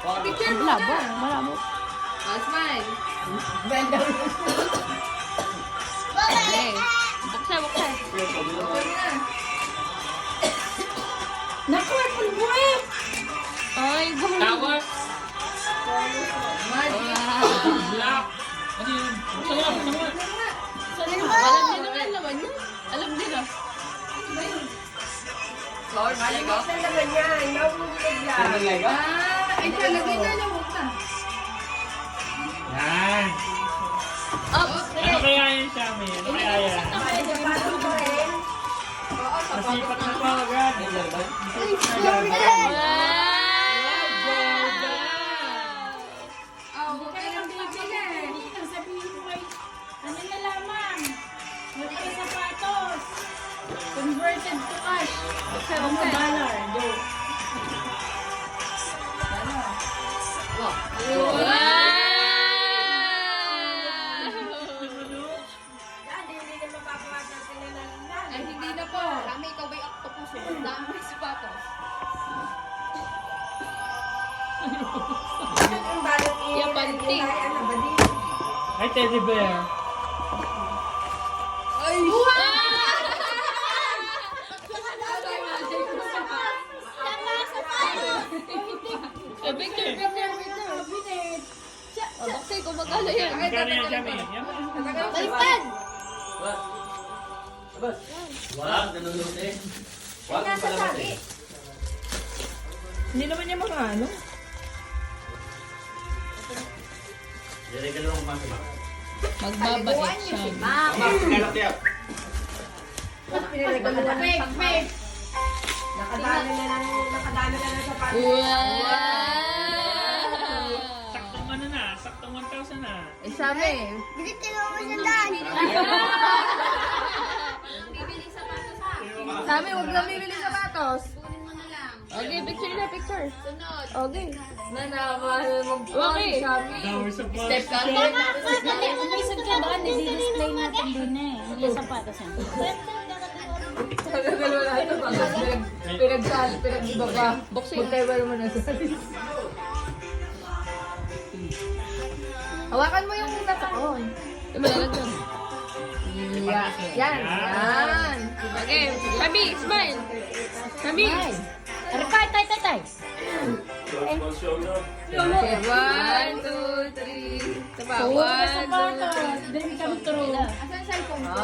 Picture mo Malabo, na. malabo. Oh, smile. Okay. Buksan, buksan. Open na. Naku, pulbuet! Ay, gulo. Tapos, Magic. black. Ano yun? Buksan mo, buksan mo. Alam niyo naman naman yun. Alam nila. Lord, Lego. Ano naman yan? Nahulog yan. Ay, siya, lagay na lang. Huwag na. Yan. Up. Ano kaya yan, Shami? Ano kaya yan? Kaya parang ko rin. Oo, Nasipat na pa agad. Oh, huwag ka lang bibili. Sabihin ko ay, ano na lamang? Wala yung sapatos. Converted to cash. Buksan, Ano buksan. dollar? Go. Yan, hindi na mapapawasan sila ng lang. Ay, hindi na po. Kami, ikaw ba'y octopus? Ang dami ng sapatos. Ang balot Yeah, panty. Ano ba di? Ay, teddy bear. Ay! Picture, picture, picture. Oh, buksan kung magkano yan. Magkano yan, Shami? Yan. Baliktad! Wag, nanonood eh. Wag ang palabas eh. Hindi naman niya makaano. Diregalo ang kumasa ba? Magbabait siya. Kalap yan. Fake, fake. Nakadami na ng sapatos. Wow! Saktong ano na, saktong 1,000 na. Eh, sabi. Bibili sapatos ha. Sabi, huwag lang bibili sapatos. Kunin mo na lang. Okay, picture na, picture. Sunod. Okay. Nanawal mo. Okay. Dami sa boss. Step ka. Umisag ka ba? Nidi-display natin din eh. Hindi sapatos yan. Dalawa na ito. Pinag-iba pa. Buksan. Magkaiba naman na sa Hawakan mo yung natakon. Ito malalagyan. Yan. Yan. Yan. Okay, Sabi, smile. Sabi. Tay, tay, tay, tay. Okay, 1, 2, 3. Ito pa. Huwag 1, ka sapatos. Dali kami true. Asan cellphone ko?